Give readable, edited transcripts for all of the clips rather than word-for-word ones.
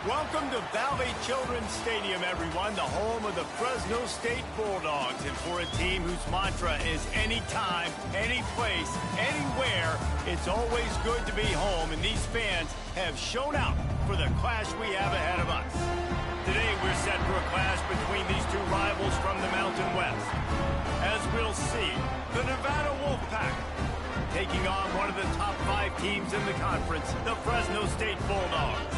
Welcome to Valley Children's Stadium, everyone, the home of the Fresno State Bulldogs. And for a team whose mantra is anytime, any place, anywhere, it's always good to be home. And these fans have shown out for the clash we have ahead of us. Today, we're set for a clash between these two rivals from the Mountain West. As we'll see, the Nevada Wolfpack taking on one of the top 5 teams in the conference, the Fresno State Bulldogs.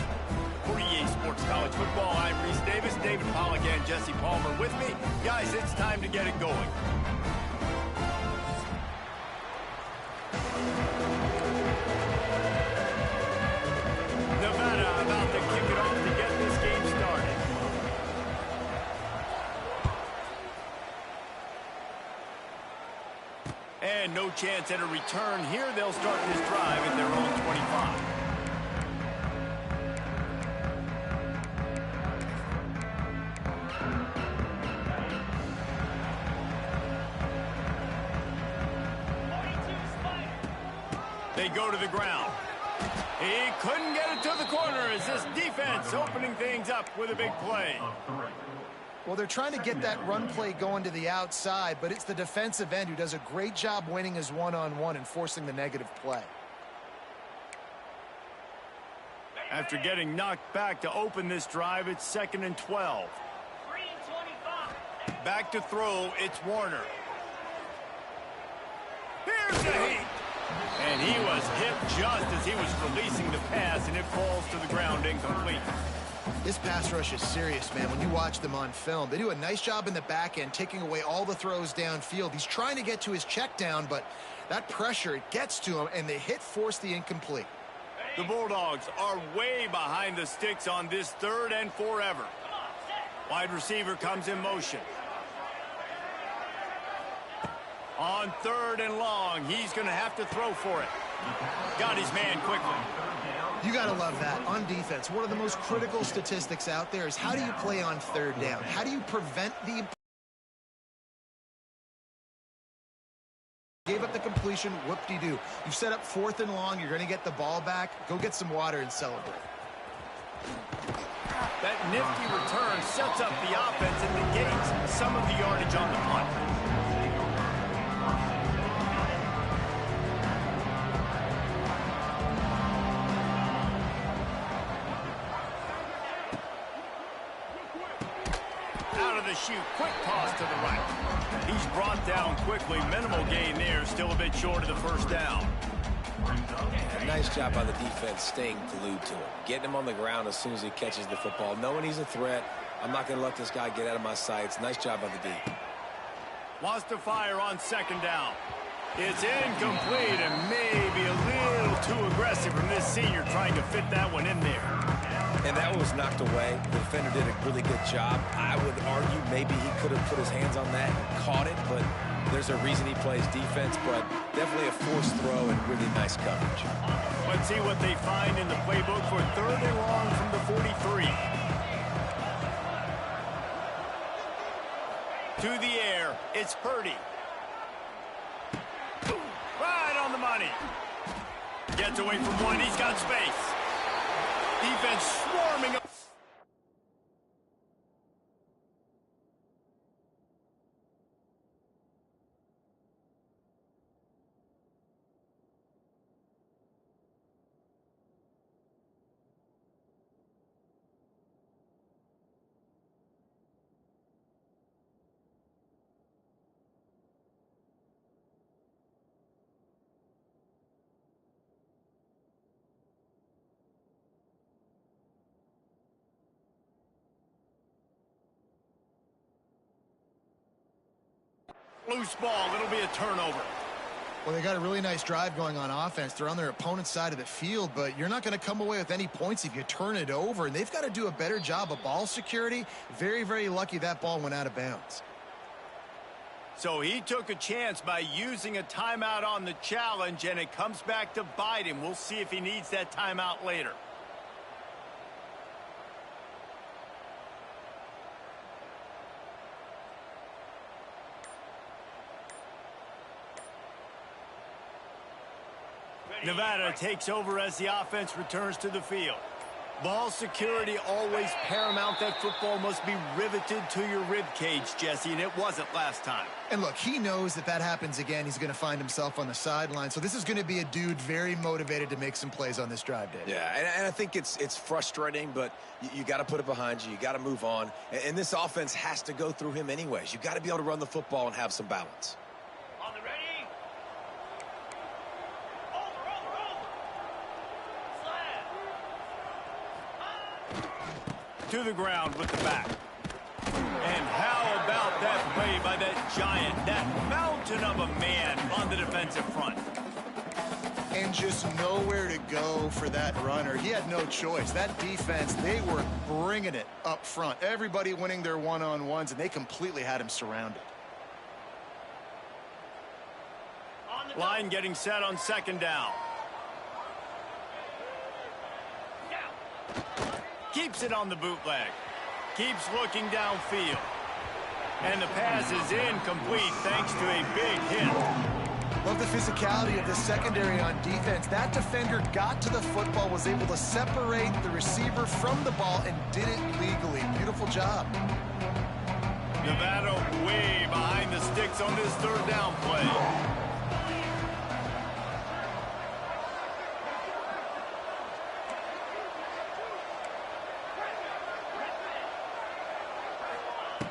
For EA Sports College Football, I'm Reese Davis, David Pollack, and Jesse Palmer with me. Guys, it's time to get it going. Nevada about to kick it off to get this game started. And no chance at a return here. They'll start this drive at their own 25. They go to the ground. He couldn't get it to the corner as this defense opening things up with a big play. Well, they're trying to get that run play going to the outside, but it's the defensive end who does a great job winning his one-on-one and forcing the negative play. After getting knocked back to open this drive, it's 2nd and 12. Back to throw, it's Warner. Here's the heat. And he was hit just as he was releasing the pass, and it falls to the ground incomplete. This pass rush is serious, man. When you watch them on film, they do a nice job in the back end, taking away all the throws downfield. He's trying to get to his check down, but that pressure, it gets to him, and the hit forced the incomplete. The Bulldogs are way behind the sticks on this 3rd and forever. Wide receiver comes in motion. On 3rd and long, he's going to have to throw for it. Got his man quickly. You got to love that. On defense, one of the most critical statistics out there is how do you play on 3rd down? How do you prevent the... Gave up the completion, whoop-de-doo. You've set up 4th and long, you're going to get the ball back. Go get some water and celebrate. That nifty return sets up the offense and negates some of the yardage on the punt. Shoot, quick toss to the right. He's brought down quickly. Minimal gain there, still a bit short of the 1st down. A nice job by the defense staying glued to him, getting him on the ground as soon as he catches the football, knowing he's a threat. I'm not going to let this guy get out of my sights. Nice job by the D. Wants to fire on 2nd down. It's incomplete and maybe a little too aggressive from this senior trying to fit that one in there. And that was knocked away. The defender did a really good job. I would argue maybe he could have put his hands on that and caught it, but there's a reason he plays defense, but definitely a forced throw and really nice coverage. Let's see what they find in the playbook for 3rd and long from the 43. To the air, it's Purdy. Right on the money. Gets away from one, he's got space. Defense swarming up. Loose ball, it'll be a turnover. Well, they got a really nice drive going on offense. They're on their opponent's side of the field, but you're not going to come away with any points if you turn it over, and they've got to do a better job of ball security. Very, very lucky that ball went out of bounds. So he took a chance by using a timeout on the challenge, and it comes back to bite him. We'll see if he needs that timeout later. Nevada takes over as the offense returns to the field. Ball security always paramount. That football must be riveted to your rib cage, Jesse, and it wasn't last time. And look, he knows that happens again, he's going to find himself on the sideline. So this is going to be a dude very motivated to make some plays on this drive, Dave. Yeah, and I think it's frustrating, but you got to put it behind you. You got to move on. And this offense has to go through him anyways. You got to be able to run the football and have some balance. On the ready? To the ground with the back. And how about that play by that giant, that mountain of a man on the defensive front? And just nowhere to go for that runner. He had no choice. That defense, they were bringing it up front. Everybody winning their one-on-ones, and they completely had him surrounded. Line getting set on second down. Keeps it on the bootleg. Keeps looking downfield. And the pass is incomplete thanks to a big hit. Love the physicality of the secondary on defense. That defender got to the football, was able to separate the receiver from the ball, and did it legally. Beautiful job. Nevada way behind the sticks on this third down play.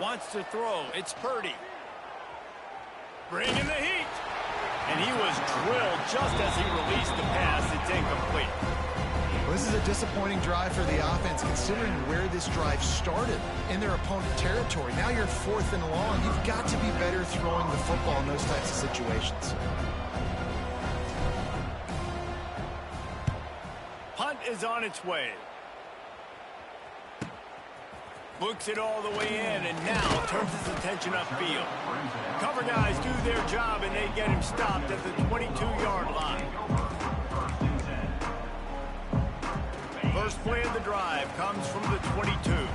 Wants to throw. It's Purdy. Bringing the heat. And he was drilled just as he released the pass. It's incomplete. Well, this is a disappointing drive for the offense, considering where this drive started in their opponent territory. Now you're 4th and long. You've got to be better throwing the football in those types of situations. Punt is on its way. Looks it all the way in, and now turns his attention upfield. Cover guys do their job, and they get him stopped at the 22-yard line. First play of the drive comes from the 22.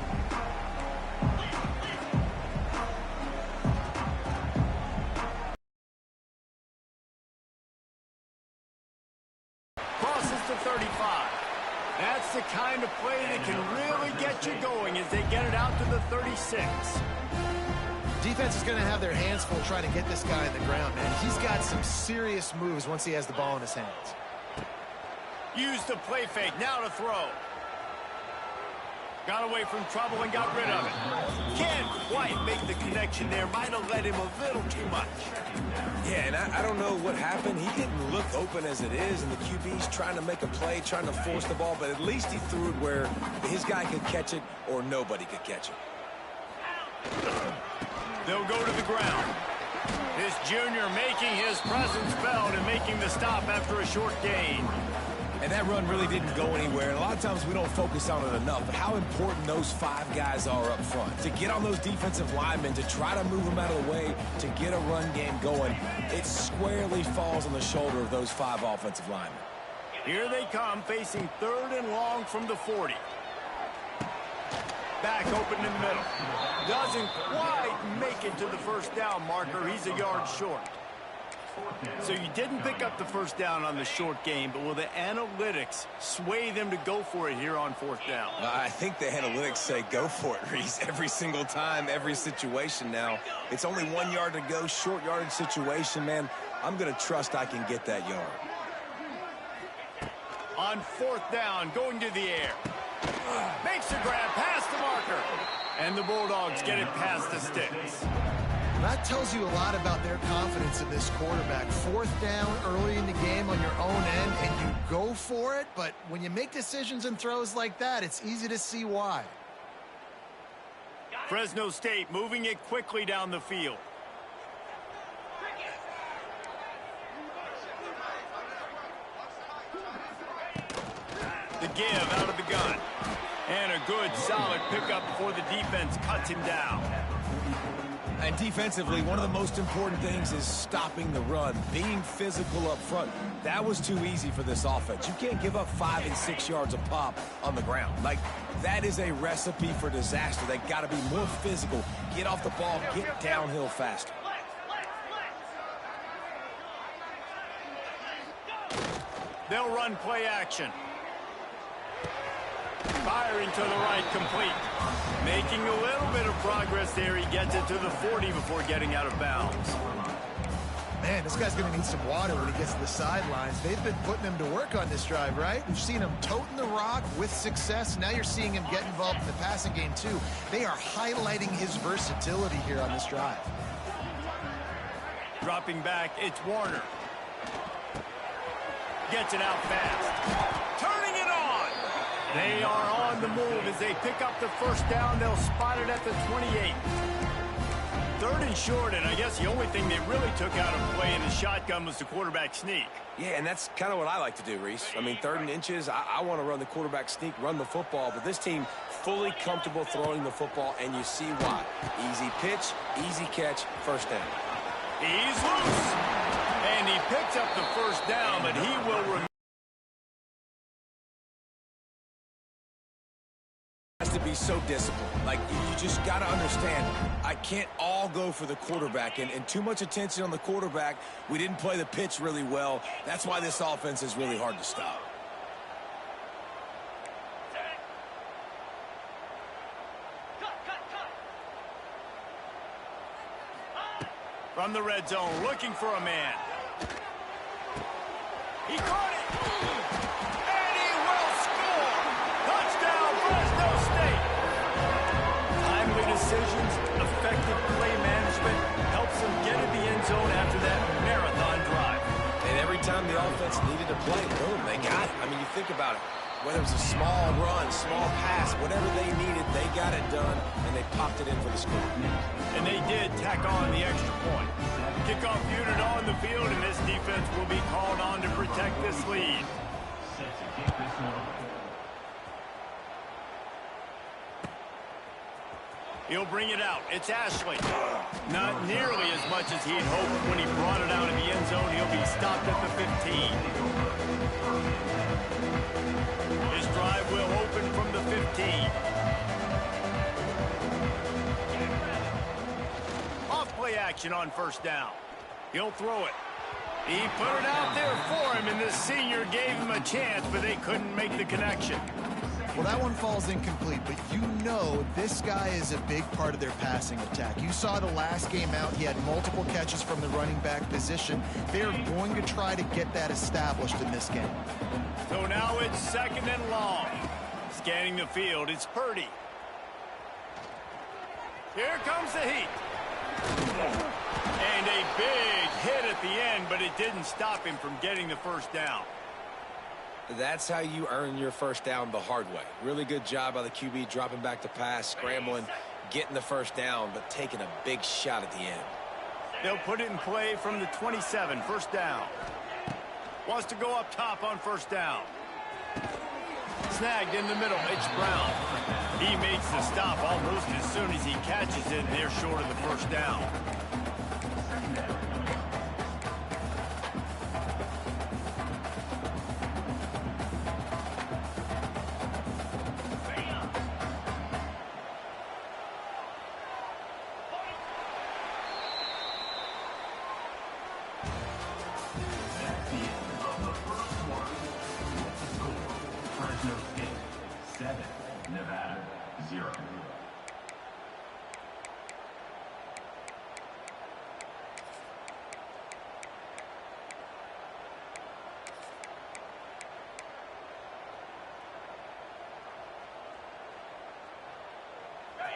Crosses to 35. That's the kind of play that can really get you going as they get it out to the 36. Defense is going to have their hands full trying to get this guy on the ground, man. He's got some serious moves once he has the ball in his hands. Used the play fake, now to throw. Got away from trouble and got rid of it. Can't quite make the connection there. Might have let him a little too much. Yeah, and I don't know what happened. He didn't look open as it is, and the QB's trying to make a play, trying to force the ball, but at least he threw it where his guy could catch it or nobody could catch it. They'll go to the ground. This junior making his presence felt and making the stop after a short gain. And that run really didn't go anywhere. And a lot of times we don't focus on it enough, but how important those 5 guys are up front. To get on those defensive linemen, to try to move them out of the way, to get a run game going, it squarely falls on the shoulder of those 5 offensive linemen. Here they come, facing 3rd and long from the 40. Back open in the middle. Doesn't quite make it to the first down marker. He's a yard short. So you didn't pick up the first down on the short game, but will the analytics sway them to go for it here on 4th down? I think the analytics say go for it, Reese, every single time, every situation now. It's only 1 yard to go, short yardage situation, man. I'm going to trust I can get that yard. On 4th down, going to the air. Makes a grab past the marker. And the Bulldogs get it past the sticks. That tells you a lot about their confidence in this quarterback. 4th down early in the game on your own end, and you go for it. But when you make decisions and throws like that, it's easy to see why. Fresno State moving it quickly down the field. The give out of the gun. And a good, solid pickup before the defense cuts him down. And defensively, one of the most important things is stopping the run, being physical up front. That was too easy for this offense. You can't give up 5 and 6 yards a pop on the ground. Like, that is a recipe for disaster. They got to be more physical, get off the ball, get downhill faster. They'll run play action. Firing to the right, complete. Making a little bit of progress there. He gets it to the 40 before getting out of bounds. Man, this guy's going to need some water when he gets to the sidelines. They've been putting him to work on this drive, right? We've seen him toting the rock with success. Now you're seeing him get involved in the passing game, too. They are highlighting his versatility here on this drive. Dropping back, it's Warner. Gets it out fast. Turning it on. They are on the move as they pick up the first down. They'll spot it at the 28. 3rd and short, and I guess the only thing they really took out of play in the shotgun was the quarterback sneak. Yeah, and that's kind of what I like to do, Reese. I mean, 3rd and inches, I want to run the quarterback sneak, run the football, but this team fully comfortable throwing the football, and you see why. Easy pitch, easy catch, first down. He's loose, and he picks up the first down, but he will remain. Has to be so disciplined. Like, you just got to understand, I can't all go for the quarterback, and too much attention on the quarterback. We didn't play the pitch really well. That's why this offense is really hard to stop. From the red zone, looking for a man. He caught it. And he will score. Touchdown, Fresno State. Timely decisions, effective play management helps them get in the end zone after that marathon drive. And every time the offense needed a play, boom, they got it. I mean, you think about it. Whether it was a small run, small pass, whatever they needed, they got it done, and they popped it in for the score. And they did tack on the extra point. Kickoff unit on the field, and this defense will be called on to protect this lead. He'll bring it out. It's Ashley. Not nearly as much as he'd hoped when he brought it out in the end zone. He'll be stopped at the 15. His drive will open from the 15. Off-play action on first down. He'll throw it. He put it out there for him, and the senior gave him a chance, but they couldn't make the connection. Well, that one falls incomplete, but you know this guy is a big part of their passing attack. You saw the last game out. He had multiple catches from the running back position. They're going to try to get that established in this game. So now it's 2nd and long. Scanning the field, it's Purdy. Here comes the heat. And a big hit at the end, but it didn't stop him from getting the first down. That's how you earn your first down the hard way. Really good job by the QB, dropping back to pass, scrambling, getting the first down, but taking a big shot at the end. They'll put it in play from the 27, first down. Wants to go up top on first down. Snagged in the middle, it's Brown. He makes the stop almost as soon as he catches it. They're short of the first down.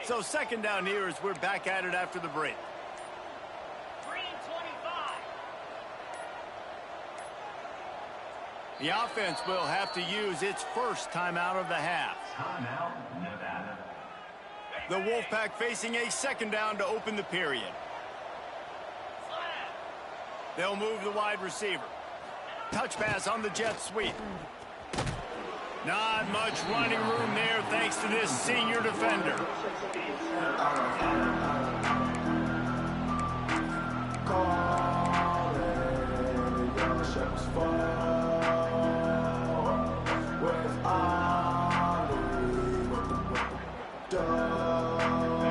So 2nd down here as we're back at it after the break. 3:25. The offense will have to use its first timeout of the half. Timeout, Nevada. The Wolfpack facing a 2nd down to open the period. They'll move the wide receiver. Touch pass on the jet sweep. Not much running room there thanks to this senior defender.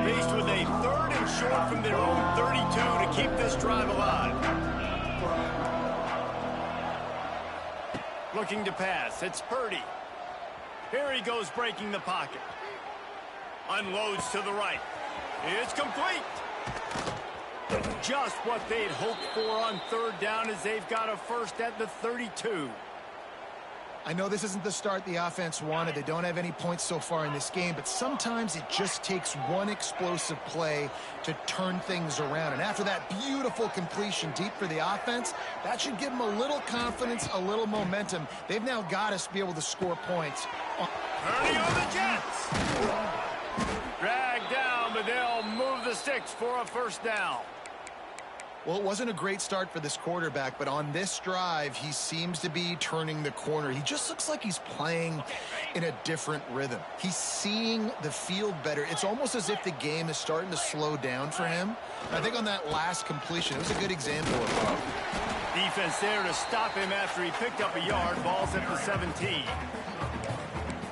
Faced with a 3rd and short from their own 32 to keep this drive alive. Looking to pass, it's Purdy. Here he goes breaking the pocket. Unloads to the right. It's complete. Just what they'd hoped for on third down as they've got a first at the 32. I know this isn't the start the offense wanted. They don't have any points so far in this game, but sometimes it just takes one explosive play to turn things around. And after that beautiful completion deep for the offense, that should give them a little confidence, a little momentum. They've now got to be able to score points. Hurry on the Jets. Dragged down, but they'll move the sticks for a first down. Well, it wasn't a great start for this quarterback, but on this drive, he seems to be turning the corner. He just looks like he's playing in a different rhythm. He's seeing the field better. It's almost as if the game is starting to slow down for him. And I think on that last completion, it was a good example of that. Defense there to stop him after he picked up a yard. Ball's at the 17.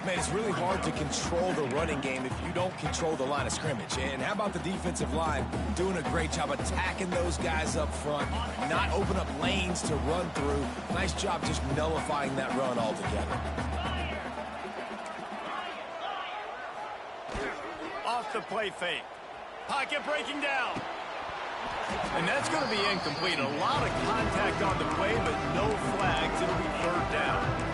Man, it's really hard to control the running game if you don't control the line of scrimmage. And how about the defensive line doing a great job attacking those guys up front, not open up lanes to run through. Nice job just nullifying that run altogether. Off the play fake. Pocket breaking down. And that's going to be incomplete. A lot of contact on the play, but no flags. It'll be third down.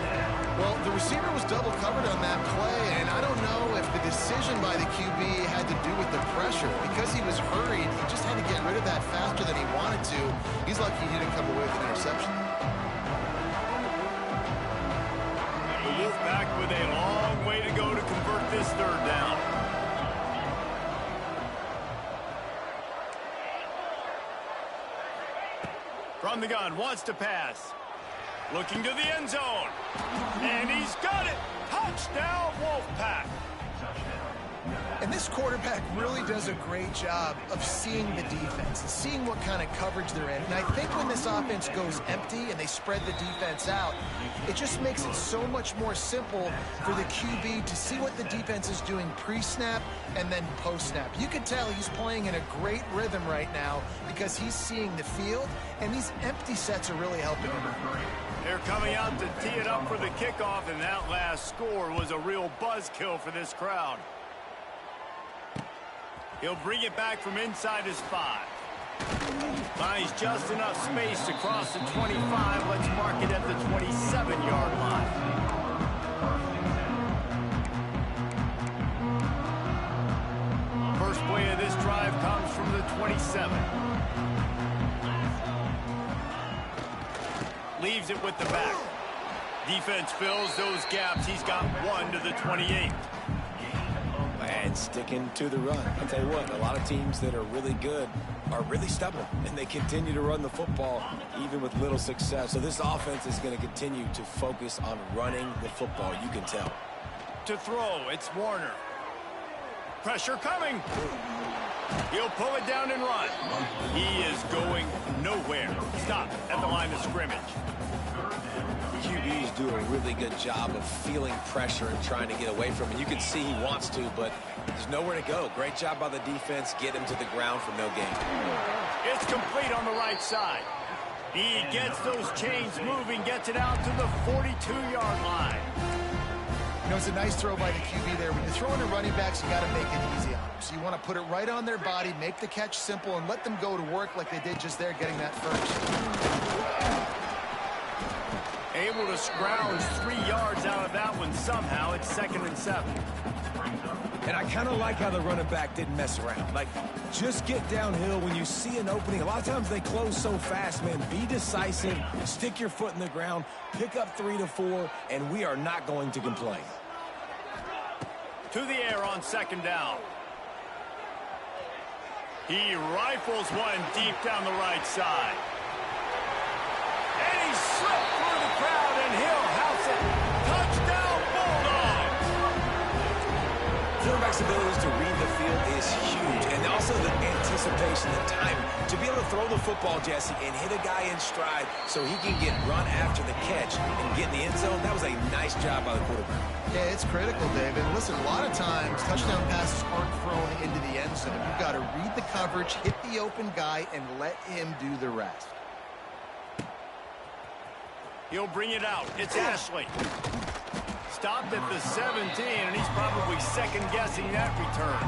Well, the receiver was double covered on that play, and I don't know if the decision by the QB had to do with the pressure. Because he was hurried, he just had to get rid of that faster than he wanted to. He's lucky he didn't come away with an interception. The Wolfpack with a long way to go to convert this third down. From the gun, wants to pass. Looking to the end zone. And he's got it. Touchdown, Wolfpack. And this quarterback really does a great job of seeing the defense and seeing what kind of coverage they're in. And I think when this offense goes empty and they spread the defense out, it just makes it so much more simple for the QB to see what the defense is doing pre-snap and then post-snap. You can tell he's playing in a great rhythm right now because he's seeing the field, and these empty sets are really helping him. They're coming out to tee it up for the kickoff, and that last score was a real buzzkill for this crowd. He'll bring it back from inside his 5. Finds just enough space to cross the 25. Let's mark it at the 27-yard line. First play of this drive comes from the 27. Leaves it with the back. Defense fills those gaps. He's got one to the 28. And sticking to the run. I'll tell you what, a lot of teams that are really good are really stubborn, and they continue to run the football even with little success. So this offense is going to continue to focus on running the football, you can tell. To throw, it's Warner. Pressure coming. He'll pull it down and run. He is going nowhere. Stop at the line of scrimmage. QBs do a really good job of feeling pressure and trying to get away from it. You can see he wants to, but there's nowhere to go. Great job by the defense. Get him to the ground for no gain. It's complete on the right side. He gets those chains moving, gets it out to the 42-yard line. You know, it's a nice throw by the QB there. When you're throwing to running backs, you got to make it easy on them. So you want to put it right on their body, make the catch simple, and let them go to work like they did just there, getting that first. Able to scrounge 3 yards out of that one somehow. It's 2nd and 7. And I kind of like how the running back didn't mess around. Like, just get downhill when you see an opening. A lot of times they close so fast, man. Be decisive, stick your foot in the ground, pick up 3 to 4, and we are not going to complain. To the air on 2nd down. He rifles one deep down the right side. And he slipped through the crowd, and he'll house it. Touchdown, Bulldogs! Quarterback's ability to read the field is huge, and also the anticipation, the time to be able to throw the football, Jesse, and hit a guy in stride so he can get run after the catch and get in the end zone. That was a nice job by the quarterback. Yeah, it's critical, David. Listen, a lot of times touchdown passes aren't thrown into the end zone. You've got to read the coverage, hit the open guy, and let him do the rest. He'll bring it out. It's Ashley. Stopped at the 17, and he's probably second-guessing that return.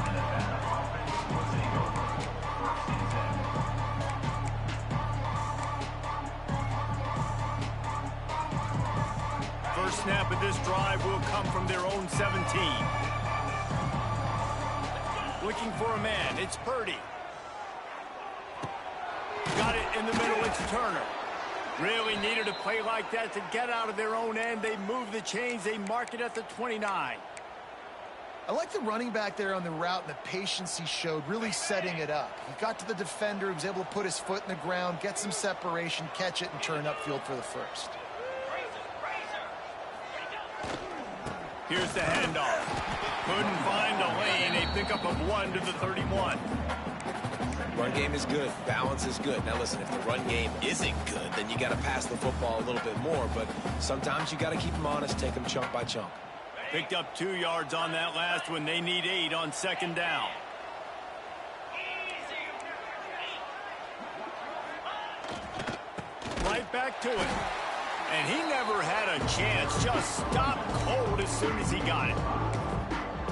First snap of this drive will come from their own 17. Looking for a man, it's Purdy. Got it in the middle, it's Turner. Really needed a play like that to get out of their own end. They move the chains, they mark it at the 29. I like the running back there on the route and the patience he showed, really setting it up. He got to the defender, he was able to put his foot in the ground, get some separation, catch it, and turn upfield for the first. Here's the handoff. Couldn't find a lane. A pickup of 1 to the 31. Run game is good. Balance is good. Now listen, if the run game isn't good, then you got to pass the football a little bit more. But sometimes you got to keep them honest, take them chunk by chunk. Picked up 2 yards on that last one. They need 8 on second down. Right back to it. And he never had a chance. Just stopped cold as soon as he got it.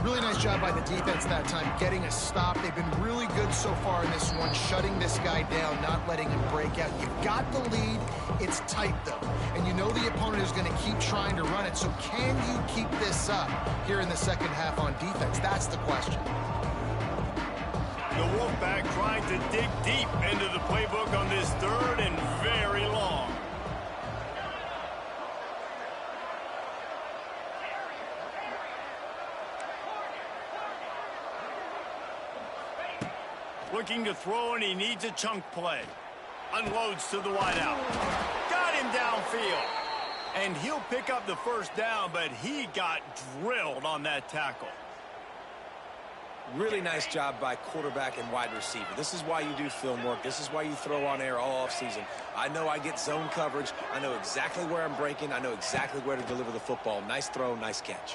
Really nice job by the defense that time, getting a stop. They've been really good so far in this one, shutting this guy down, not letting him break out. You've got the lead. It's tight, though. And you know the opponent is going to keep trying to run it. So can you keep this up here in the second half on defense? That's the question. The Wolfpack trying to dig deep into the playbook on this third and very long. Looking to throw, and he needs a chunk play. Unloads to the wideout. Got him downfield. And he'll pick up the first down, but he got drilled on that tackle. Really nice job by quarterback and wide receiver. This is why you do film work. This is why you throw on air all offseason. I know I get zone coverage. I know exactly where I'm breaking. I know exactly where to deliver the football. Nice throw, nice catch.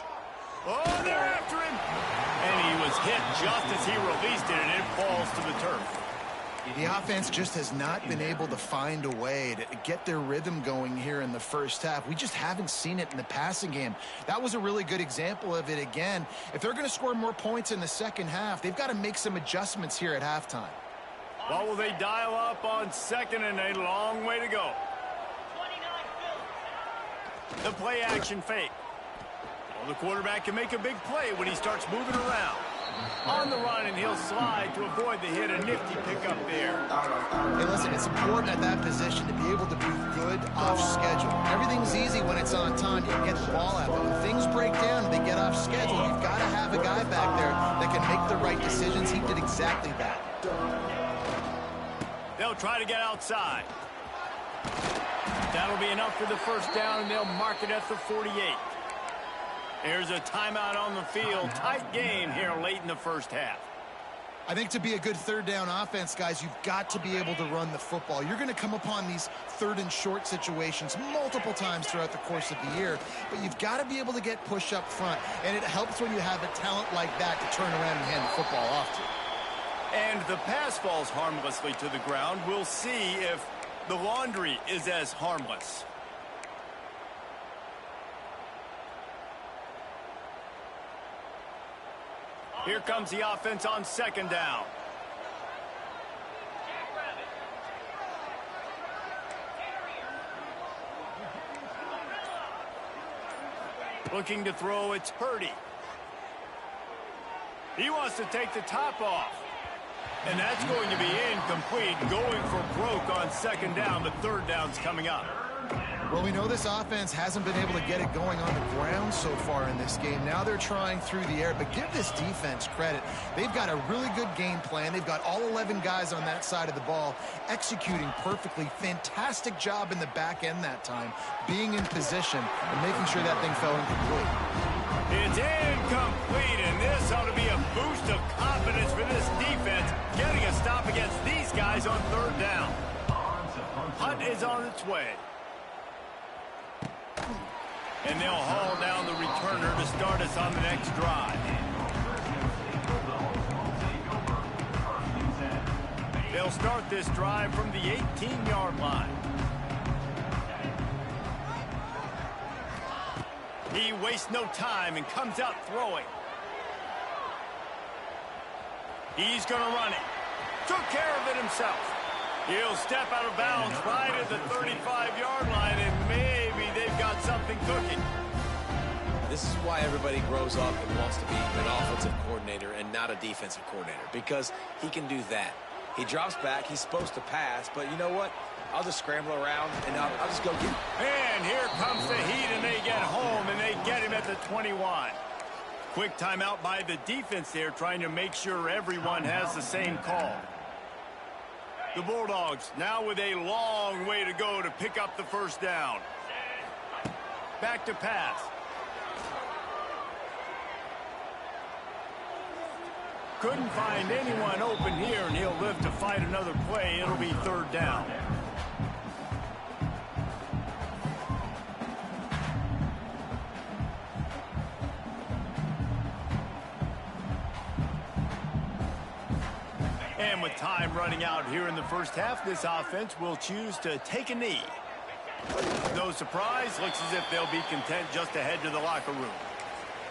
Oh, they're after him. And he was hit just as he released it, and it falls to the turf. The offense just has not been able to find a way to get their rhythm going here in the first half. We just haven't seen it in the passing game. That was a really good example of it again. If they're going to score more points in the second half, they've got to make some adjustments here at halftime. Well, will they dial up on second, and a long way to go. The play action fake. Well, the quarterback can make a big play when he starts moving around. On the run, and he'll slide to avoid the hit. A nifty pickup there. Hey, listen, it's important at that position to be able to be good off schedule. Everything's easy when it's on time. You can get the ball out. But when things break down and they get off schedule, you've got to have a guy back there that can make the right decisions. He did exactly that. They'll try to get outside. That'll be enough for the first down, and they'll mark it at the 48. There's a timeout on the field. Tight game here late in the first half. I think to be a good third down offense, guys, you've got to be able to run the football. You're going to come upon these third and short situations multiple times throughout the course of the year, but you've got to be able to get push up front, and it helps when you have a talent like that to turn around and hand the football off to. And the pass falls harmlessly to the ground. We'll see if the laundry is as harmless. Here comes the offense on second down. Looking to throw, it's Purdy. He wants to take the top off. And that's going to be incomplete, going for broke on second down, but third down's coming up. Well, we know this offense hasn't been able to get it going on the ground so far in this game. Now they're trying through the air, but give this defense credit. They've got a really good game plan. They've got all 11 guys on that side of the ball executing perfectly. Fantastic job in the back end that time, being in position and making sure that thing fell incomplete. It's incomplete, and this ought to be a boost of confidence for this defense, getting a stop against these guys on third down. Hunt is on its way. And they'll haul down the returner to start us on the next drive. They'll start this drive from the 18-yard line. He wastes no time and comes out throwing. He's going to run it. Took care of it himself. He'll step out of bounds right at the 35-yard line, and maybe they've got something cooking. This is why everybody grows up and wants to be an offensive coordinator and not a defensive coordinator, because he can do that. He drops back. He's supposed to pass, but you know what? I'll just scramble around, and I'll just go get him. And here comes the heat, and they get home, and they get him at the 21. Quick timeout by the defense there, trying to make sure everyone has the same call. The Bulldogs now with a long way to go to pick up the first down. Back to pass. Couldn't find anyone open here, and he'll live to fight another play. It'll be third down. And with time running out here in the first half, this offense will choose to take a knee. No surprise, looks as if they'll be content just to head to the locker room.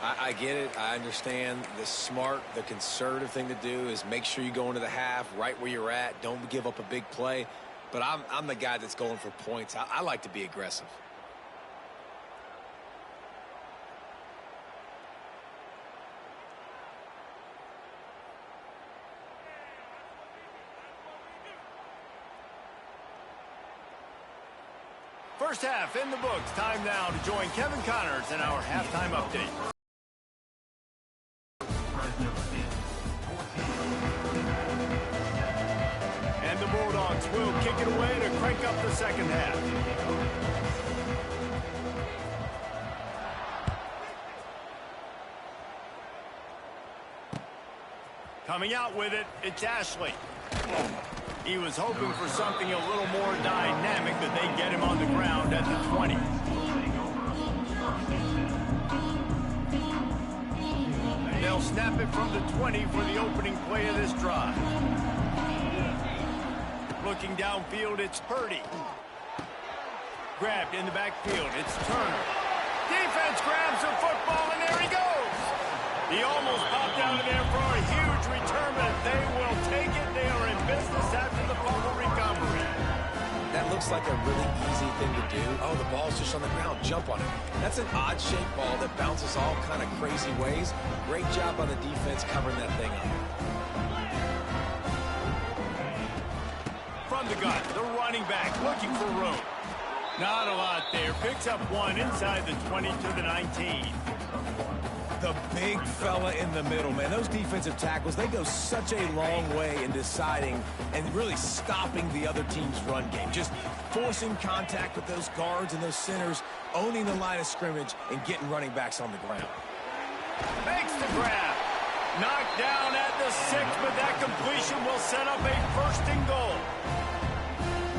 I get it. I understand. The smart, the conservative thing to do is make sure you go into the half right where you're at. Don't give up a big play. But I'm the guy that's going for points. I like to be aggressive. First half in the books. Time now to join Kevin Connors in our halftime update. And the Bulldogs will kick it away to crank up the second half. Coming out with it, it's Ashley. He was hoping for something a little more dynamic, but they get him on the ground at the 20. They'll snap it from the 20 for the opening play of this drive. Looking downfield, it's Purdy. Grabbed in the backfield, it's Turner. Defense grabs the football, and there he goes. He almost popped out of there for a huge return, but they will take it. They are in business after the fumble recovery. That looks like a really easy thing to do. Oh, the ball's just on the ground. Jump on it. That's an odd-shaped ball that bounces all kind of crazy ways. Great job on the defense covering that thing up. From the gun, the running back looking for room. Not a lot there. Picks up one inside the 20 to the 19. The big fella in the middle, man. Those defensive tackles, they go such a long way in deciding and really stopping the other team's run game. Just forcing contact with those guards and those centers, owning the line of scrimmage, and getting running backs on the ground. Makes the grab. Knocked down at the 6, but that completion will set up a first and goal.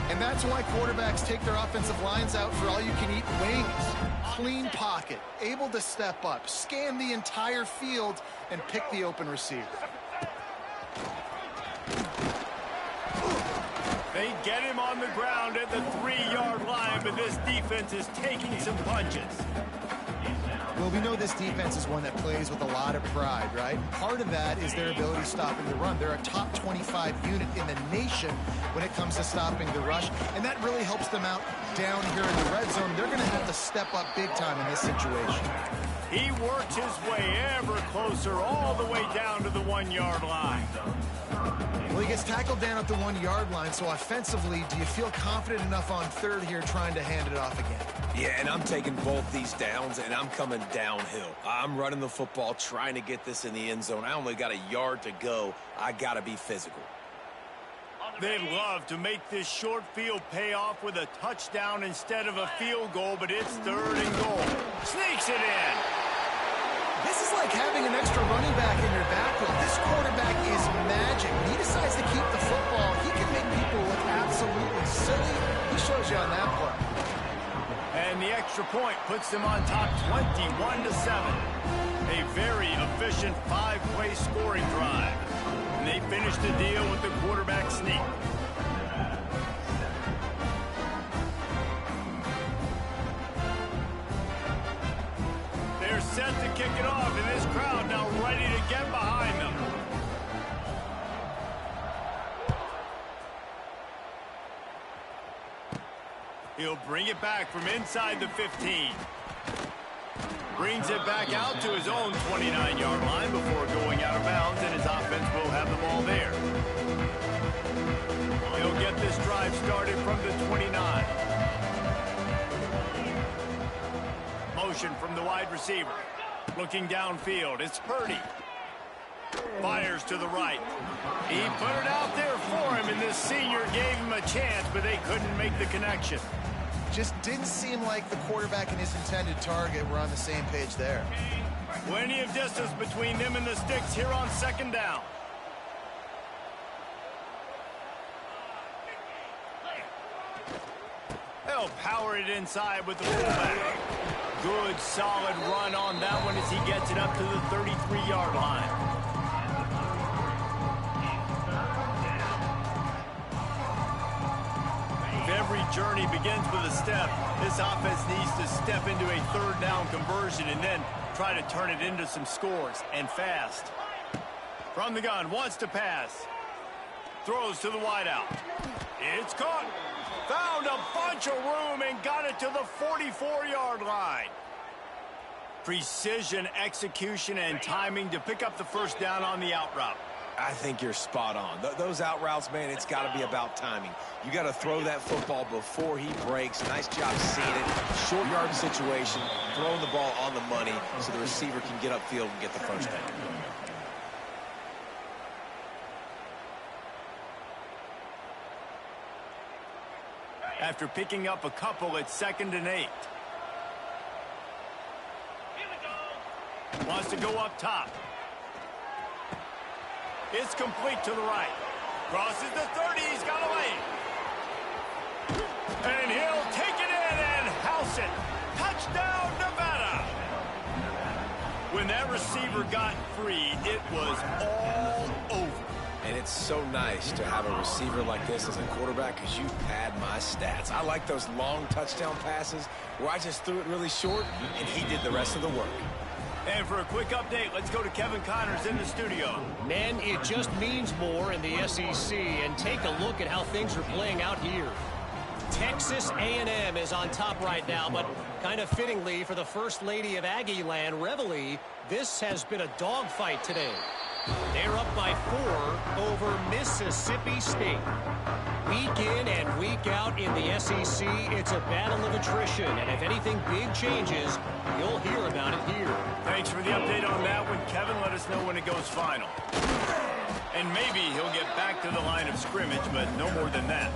And that's why quarterbacks take their offensive lines out for all-you-can-eat wings. Clean pocket, able to step up, scan the entire field, and pick the open receiver. They get him on the ground at the 3-yard line, but this defense is taking some punches. Well, we know this defense is one that plays with a lot of pride, right? Part of that is their ability stopping the run. They're a top 25 unit in the nation when it comes to stopping the rush, and that really helps them out down here in the red zone. They're going to have to step up big time in this situation. He works his way ever closer all the way down to the 1-yard line. Well, he gets tackled down at the 1-yard line, so offensively, do you feel confident enough on third here trying to hand it off again? Yeah, and I'm taking both these downs, and I'm coming downhill. I'm running the football, trying to get this in the end zone. I only got a yard to go. I got to be physical. They'd love to make this short field pay off with a touchdown instead of a field goal, but it's third and goal. Sneaks it in. This is like having an extra running back in your backfield. This quarterback is magic. When he decides to keep the football, he can make people look absolutely silly. He shows you on that play. And the extra point puts them on top 21-7. A very efficient 5-play scoring drive. And they finish the deal with the quarterback sneak. set to kick it off, and this crowd now ready to get behind them. He'll bring it back from inside the 15. Brings it back out to his own 29-yard line before going out of bounds, and his offense will have the ball there. He'll get this drive started from the 29. Motion from the wide receiver. Looking downfield, it's Purdy. Fires to the right. He put it out there for him, and this senior gave him a chance, but they couldn't make the connection. Just didn't seem like the quarterback and his intended target were on the same page there. Plenty of distance between them and the sticks here on second down. They'll power it inside with the fullback. Good, solid run on that one as he gets it up to the 33-yard line. Every journey begins with a step. This offense needs to step into a third down conversion and then try to turn it into some scores, and fast. From the gun, wants to pass. Throws to the wideout. It's caught. Found a bunch of room and got it to the 44-yard line. Precision, execution, and timing to pick up the first down on the out route. I think you're spot on. Those out routes, man, it's got to be about timing. You got to throw that football before he breaks. Nice job seeing it. Short yard situation, throwing the ball on the money so the receiver can get upfield and get the first down. After picking up a couple, it's 2nd and 8. Wants to go up top. It's complete to the right. Crosses the 30. He's got a lane. And he'll take it in and house it. Touchdown, Nevada. When that receiver got free, it was all over. And it's so nice to have a receiver like this as a quarterback because you pad my stats. I like those long touchdown passes where I just threw it really short and he did the rest of the work. And for a quick update, let's go to Kevin Connors in the studio. Men, it just means more in the SEC, and take a look at how things are playing out here. Texas A&M is on top right now, but kind of fittingly for the First Lady of Aggie Land, Reveille, this has been a dogfight today. They're up by 4 over Mississippi State. Week in and week out in the SEC, it's a battle of attrition, and if anything big changes, you'll hear about it here. Thanks for the update on that one, Kevin. Let us know when it goes final. And maybe he'll get back to the line of scrimmage, but no more than that.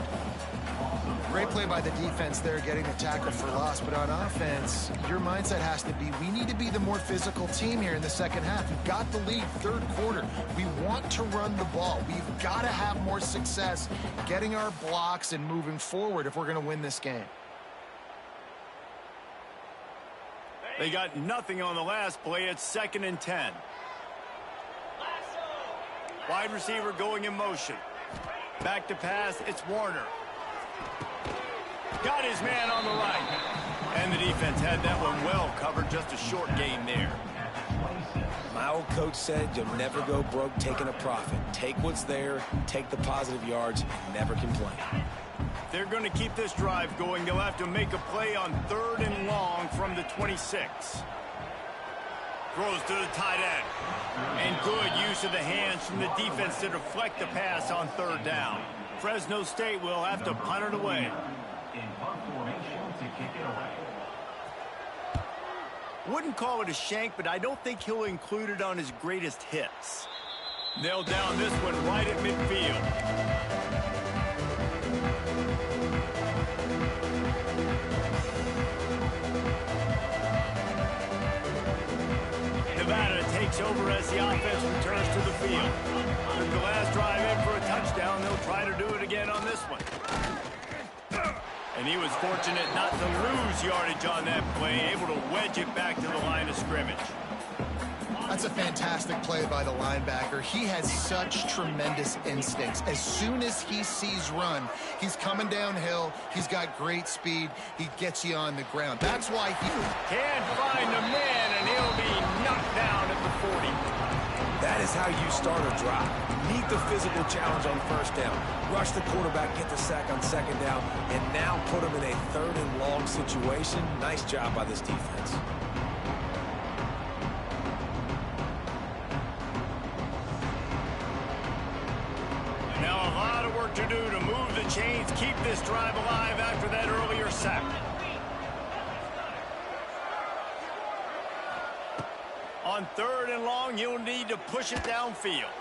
Great play by the defense there, getting the tackle for loss. But on offense, your mindset has to be, we need to be the more physical team here in the second half. We've got the lead, third quarter. We want to run the ball. We've got to have more success getting our blocks and moving forward if we're going to win this game. They got nothing on the last play. It's 2nd and 10. Wide receiver going in motion. Back to pass, it's Warner. Got his man on the right. And the defense had that one well covered. Just a short gain there. My old coach said you'll never go broke taking a profit. Take what's there, take the positive yards, and never complain. They're going to keep this drive going. They'll have to make a play on 3rd and long from the 26. Throws to the tight end. And good use of the hands from the defense to deflect the pass on 3rd down. Fresno State will have to punt it away. Wouldn't call it a shank, but I don't think he'll include it on his greatest hits. They'll down this one right at midfield. Nevada takes over as the offense returns to the field. Took the last drive in for a touchdown. They'll try to do it again on this one. And he was fortunate not to lose yardage on that play, able to wedge it back to the line of scrimmage. That's a fantastic play by the linebacker. He has such tremendous instincts. As soon as he sees run, he's coming downhill. He's got great speed. He gets you on the ground. That's why he can't find a man, and he'll be is how you start a drive. Meet the physical challenge on first down. Rush the quarterback, get the sack on second down, and now put him in a third and long situation. Nice job by this defense. Now a lot of work to do to move the chains, keep this drive alive after that earlier sack. On third and long, you'll need to push it downfield.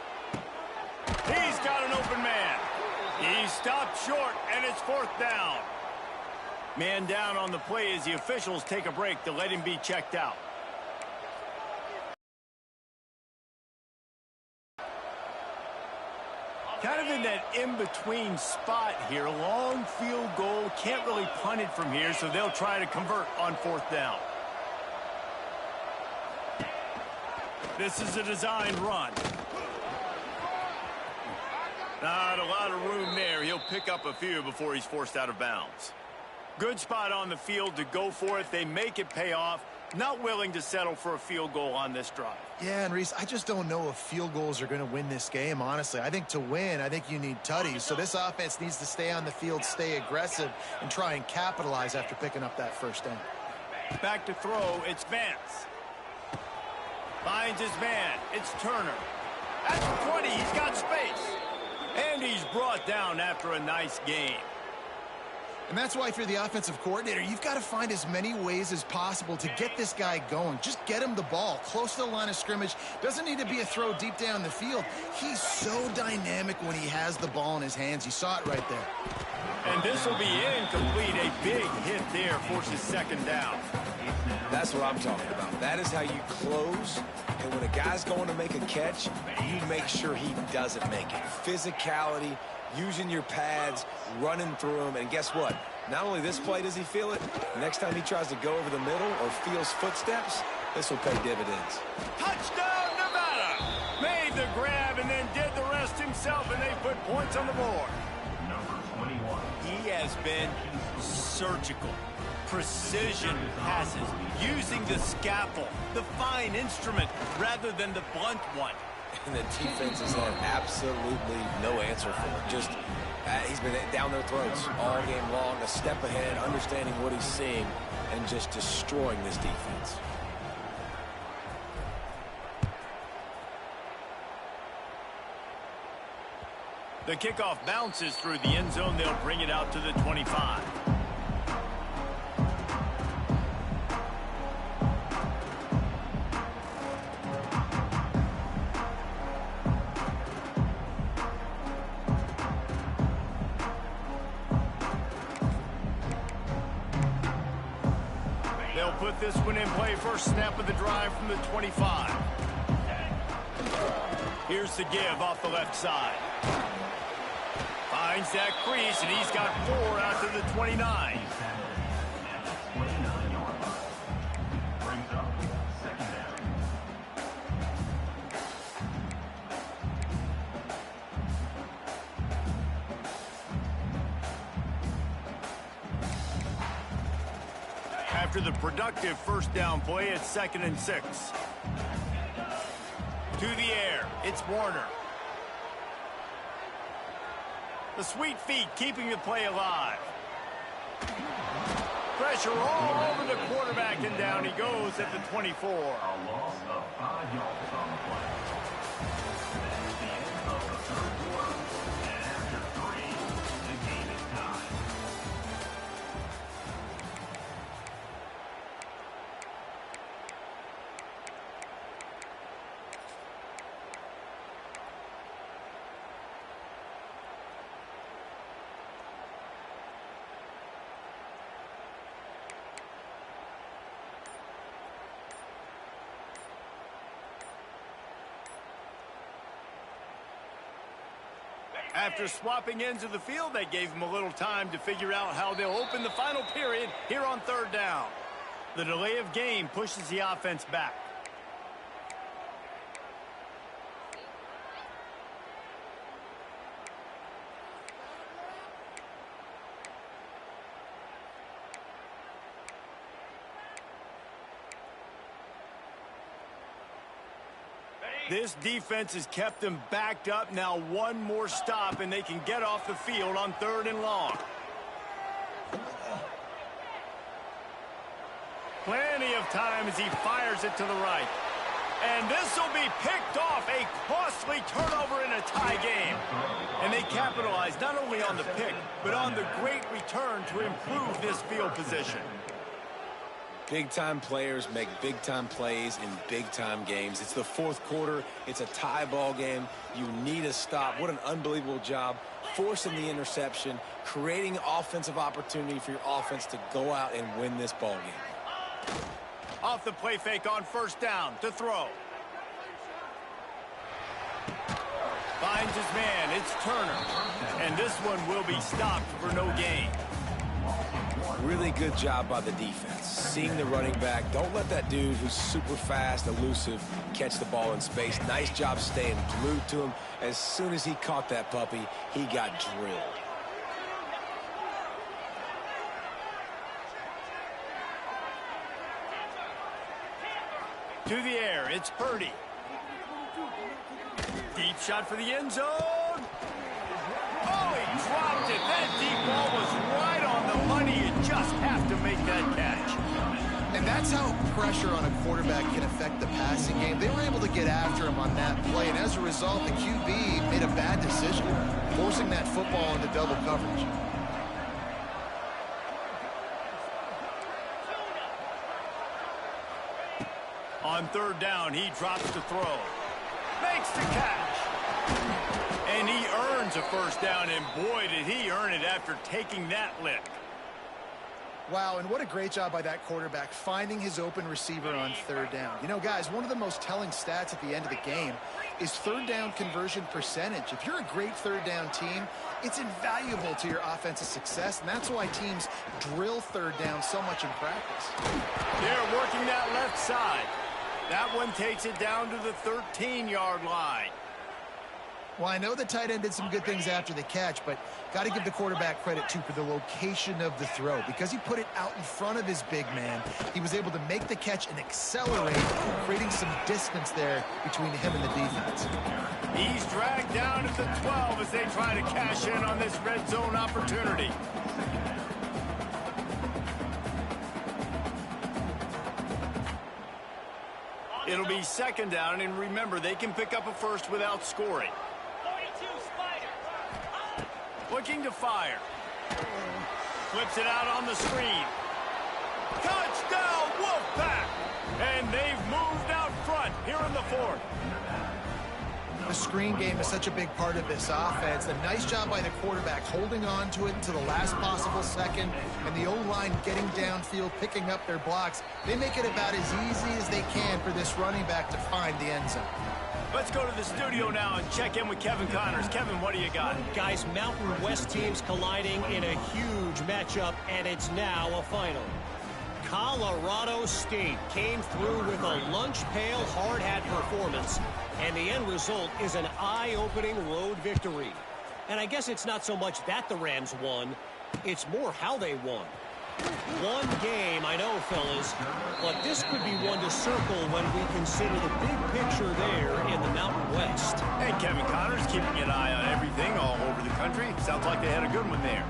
He's got an open man. He stopped short, and it's fourth down. Man down on the play as the officials take a break to let him be checked out. Kind of in that in-between spot here. Long field goal. Can't really punt it from here, so they'll try to convert on fourth down. This is a designed run. Not a lot of room there. He'll pick up a few before he's forced out of bounds. Good spot on the field to go for it. They make it pay off. Not willing to settle for a field goal on this drive. Yeah, and Reese, I just don't know if field goals are going to win this game, honestly. I think to win, I think you need tutties. So this offense needs to stay on the field, stay aggressive, and try and capitalize after picking up that first down. Back to throw, it's Vance. Finds his man, it's Turner. At the 20, he's got space. And he's brought down after a nice game. And that's why if you're the offensive coordinator, you've got to find as many ways as possible to get this guy going. Just get him the ball close to the line of scrimmage. Doesn't need to be a throw deep down the field. He's so dynamic when he has the ball in his hands. You saw it right there. And this will be incomplete. A big hit there forces second down. That's what I'm talking about. That is how you close. And when a guy's going to make a catch, you make sure he doesn't make it. Physicality, using your pads, running through them. And guess what? Not only this play does he feel it, next time he tries to go over the middle or feels footsteps, this will pay dividends. Touchdown, Nevada! Made the grab and then did the rest himself, and they put points on the board. Number 21. He has been surgical. Precision passes, using the scalpel, the fine instrument, rather than the blunt one. And the defense has had absolutely no answer for it. Just, he's been down their throats all game long, a step ahead, understanding what he's seeing, and just destroying this defense. The kickoff bounces through the end zone. They'll bring it out to the 25. They'll put this one in play. First snap of the drive from the 25. Here's the give off the left side. Finds that crease, and he's got 4 out to the 29. Brings up second down. After the productive first down play, it's 2nd and 6. To the air, it's Warner. The sweet feet keeping the play alive. Pressure all over the quarterback, and down he goes at the 24. A loss of 5 yards on the play. That's the end of the third quarter. And after 3, the game is tied. After swapping ends of the field, they gave him a little time to figure out how they'll open the final period here on third down. The delay of game pushes the offense back. This defense has kept them backed up. Now one more stop, and they can get off the field on 3rd and long. Plenty of time as he fires it to the right. And this will be picked off. A costly turnover in a tie game. And they capitalize not only on the pick, but on the great return to improve this field position. Big-time players make big-time plays in big-time games. It's the 4th quarter. It's a tie ball game. You need a stop. What an unbelievable job forcing the interception, creating offensive opportunity for your offense to go out and win this ball game. Off the play fake on 1st down to throw. Finds his man. It's Turner. And this one will be stopped for no gain. Really good job by the defense. Seeing the running back. Don't let that dude who's super fast, elusive, catch the ball in space. Nice job staying glued to him. As soon as he caught that puppy, he got drilled. To the air, it's Purdy. Deep shot for the end zone. Oh, he dropped it. That deep ball was right on the money. You just have to make that catch. And that's how pressure on a quarterback can affect the passing game. They were able to get after him on that play, and as a result, the QB made a bad decision, forcing that football into double coverage. On 3rd down, he drops to throw. Makes the catch. And he earns a 1st down, and boy, did he earn it after taking that lick. Wow, and what a great job by that quarterback finding his open receiver on 3rd down. You know, guys, one of the most telling stats at the end of the game is 3rd down conversion percentage. If you're a great 3rd down team, it's invaluable to your offensive success, and that's why teams drill 3rd down so much in practice. They're working that left side. That one takes it down to the 13-yard line. Well, I know the tight end did some good things after the catch, but got to give the quarterback credit, too, for the location of the throw. Because he put it out in front of his big man, he was able to make the catch and accelerate, creating some distance there between him and the defense. He's dragged down at the 12 as they try to cash in on this red zone opportunity. It'll be 2nd down, and remember, they can pick up a 1st without scoring. Looking to fire. Flips it out on the screen. Touchdown, Wolfpack! And they've moved out front here in the 4th. The screen game is such a big part of this offense. A nice job by the quarterback holding on to it until the last possible second, and the O-line getting downfield, picking up their blocks. They make it about as easy as they can for this running back to find the end zone. Let's go to the studio now and check in with Kevin Connors. Kevin, what do you got? Guys, Mountain West teams colliding in a huge matchup, and it's now a final. Colorado State came through with a lunch pail hard hat performance, and the end result is an eye-opening road victory. And I guess it's not so much that the Rams won, it's more how they won. One game, I know, fellas, but this could be one to circle when we consider the big picture there in the Mountain West. Hey, Kevin Connors keeping an eye on everything all over the country. Sounds like they had a good one there.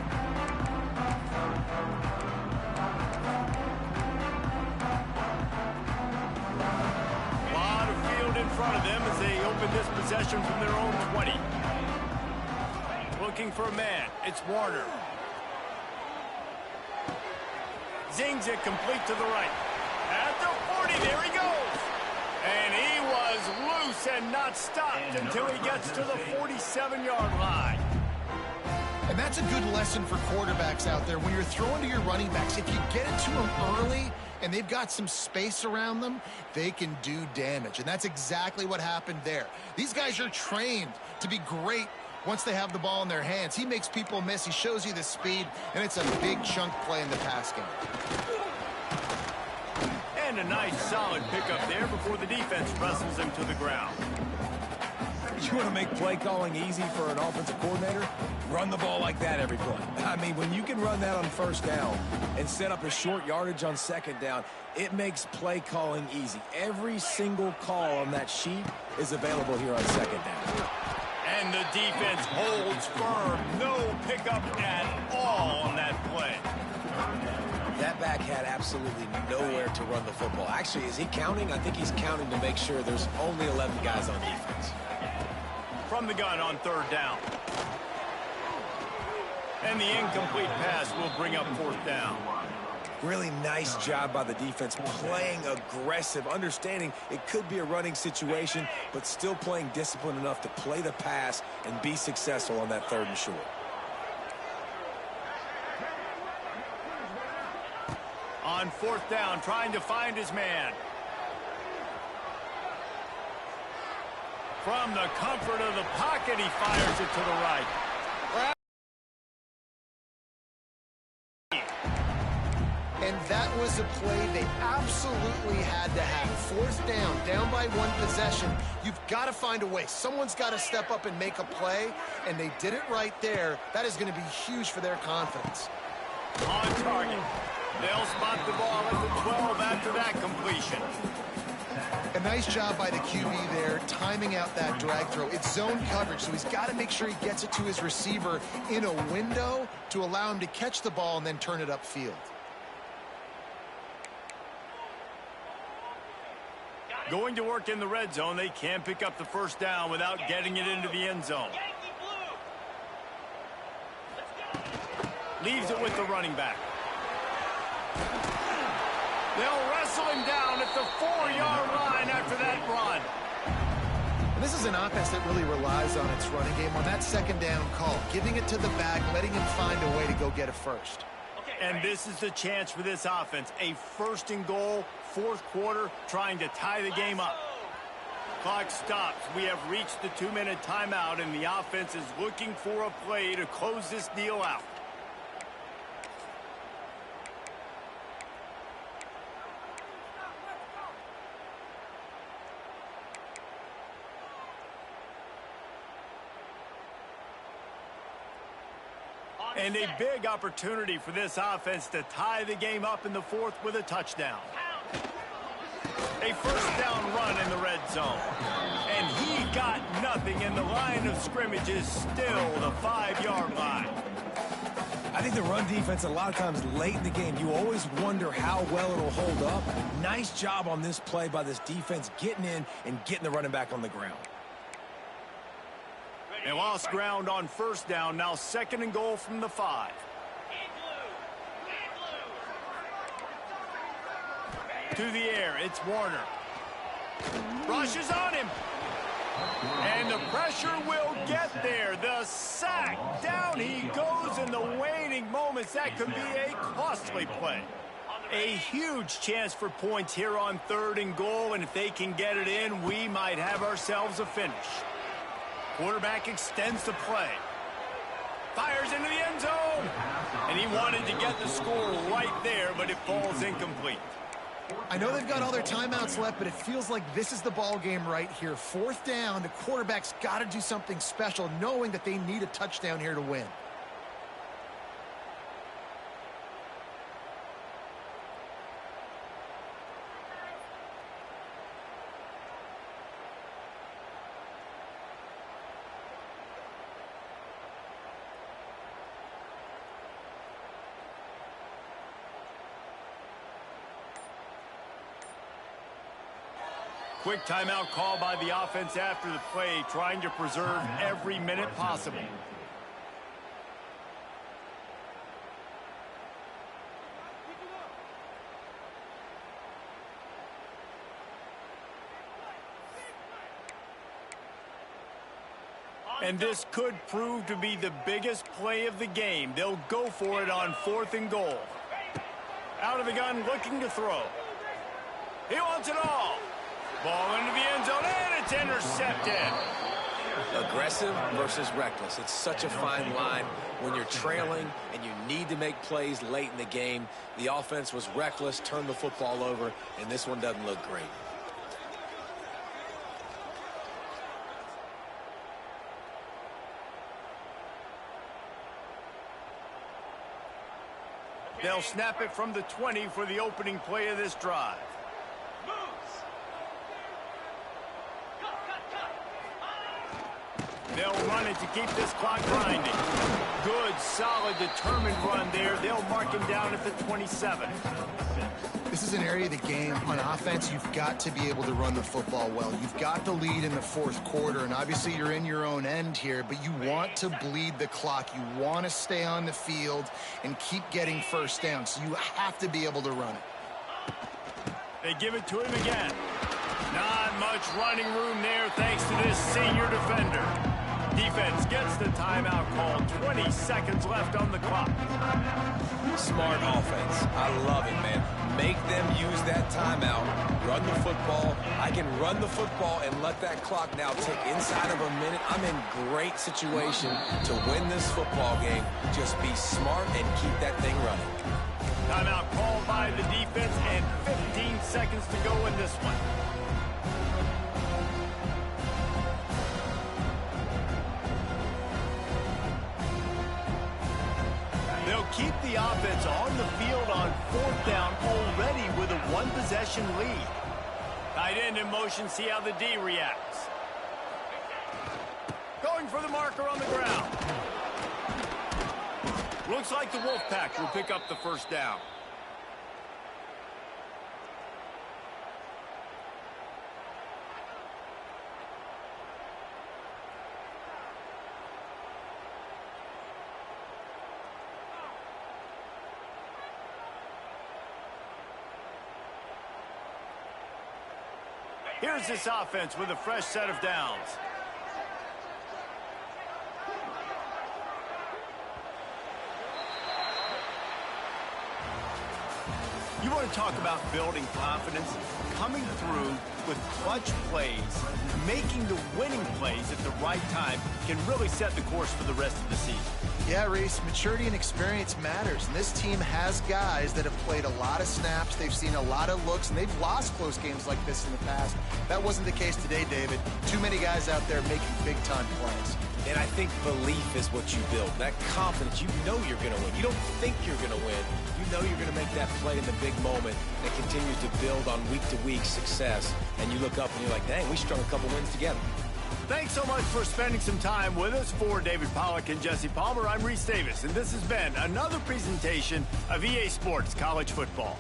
A lot of field in front of them as they open this possession from their own 20. Looking for a man. It's Warner. Zings it complete to the right. At the 40, there he goes. And he was loose and not stopped until he gets to the 47-yard line. And that's a good lesson for quarterbacks out there. When you're throwing to your running backs, if you get it to them early and they've got some space around them, they can do damage. And that's exactly what happened there. These guys are trained to be great once they have the ball in their hands. He makes people miss. He shows you the speed, and it's a big chunk play in the pass game. And a nice solid pickup there before the defense wrestles him to the ground. You want to make play calling easy for an offensive coordinator? Run the ball like that every play. I mean, when you can run that on first down and set up a short yardage on second down, it makes play calling easy. Every single call on that sheet is available here on second down. And the defense holds firm. No pickup at all on that play. That back had absolutely nowhere to run the football. Actually, is he counting? I think he's counting to make sure there's only 11 guys on defense. From the gun on third down. And the incomplete pass will bring up fourth down. Really nice job by the defense, playing aggressive, understanding it could be a running situation, but still playing disciplined enough to play the pass and be successful on that third and short. On fourth down, trying to find his man. From the comfort of the pocket, he fires it to the right. And that was a play they absolutely had to have. Fourth down by one possession. You've got to find a way. Someone's got to step up and make a play, and they did it right there. That is going to be huge for their confidence. On target. They'll spot the ball at the 12 after that completion. A nice job by the QB there, timing out that drag throw. It's zone coverage, so he's got to make sure he gets it to his receiver in a window to allow him to catch the ball and then turn it upfield. Going to work in the red zone, they can't pick up the first down without getting it into the end zone. Leaves it with the running back. They'll wrestle him down at the 4-yard line after that run. And this is an offense that really relies on its running game on that second down call, giving it to the back, letting him find a way to go get it first. And this is the chance for this offense. A first and goal, fourth quarter, trying to tie the game up. Clock stops. We have reached the 2-minute timeout, and the offense is looking for a play to close this deal out. And a big opportunity for this offense to tie the game up in the fourth with a touchdown. A first down run in the red zone. And he got nothing, and the line of scrimmage is still the 5-yard line. I think the run defense, a lot of times late in the game, you always wonder how well it'll hold up. Nice job on this play by this defense, getting in and getting the running back on the ground. They lost ground on first down. Now second and goal from the 5. To the air, it's Warner. Rushes on him. And the pressure will get there. The sack. Down he goes in the waning moments. That could be a costly play. A huge chance for points here on third and goal. And if they can get it in, we might have ourselves a finish. Quarterback extends the play. Fires into the end zone. And he wanted to get the score right there, but it falls incomplete. I know they've got all their timeouts left, but it feels like this is the ball game right here. Fourth down, the quarterback's got to do something special, knowing that they need a touchdown here to win. Quick timeout call by the offense after the play, trying to preserve every minute possible. And this could prove to be the biggest play of the game. They'll go for it on fourth and goal. Out of the gun, looking to throw. He wants it all. Ball into the end zone, and it's intercepted. Aggressive versus reckless. It's such a fine line when you're trailing and you need to make plays late in the game. The offense was reckless, turned the football over, and this one doesn't look great. They'll snap it from the 20 for the opening play of this drive. They'll run it to keep this clock grinding. Good, solid, determined run there. They'll mark him down at the 27. This is an area of the game. On offense, you've got to be able to run the football well. You've got the lead in the fourth quarter, and obviously you're in your own end here, but you want to bleed the clock. You want to stay on the field and keep getting first down, so you have to be able to run it. They give it to him again. Not much running room there thanks to this senior defender. Defense gets the timeout called. 20 seconds left on the clock. Smart offense. I love it, man. Make them use that timeout. Run the football. I can run the football and let that clock now tick inside of a minute. I'm in great situation to win this football game. Just be smart and keep that thing running. Timeout called by the defense and 15 seconds to go in this one. They'll keep the offense on the field on fourth down already with a one-possession lead. Tight end in motion, see how the D reacts. Going for the marker on the ground. Looks like the Wolfpack will pick up the first down. Here's this offense with a fresh set of downs. You want to talk about building confidence? Coming through with clutch plays, making the winning plays at the right time can really set the course for the rest of the season. Yeah, Reese, maturity and experience matters, and this team has guys that have played a lot of snaps, they've seen a lot of looks, and they've lost close games like this in the past. That wasn't the case today, David. Too many guys out there making big-time plays. And I think belief is what you build. That confidence, you know you're going to win. You don't think you're going to win. You know you're going to make that play in the big moment that continues to build on week-to-week success. And you look up and you're like, dang, we strung a couple wins together. Thanks so much for spending some time with us. For David Pollack and Jesse Palmer, I'm Reese Davis, and this has been another presentation of EA Sports College Football.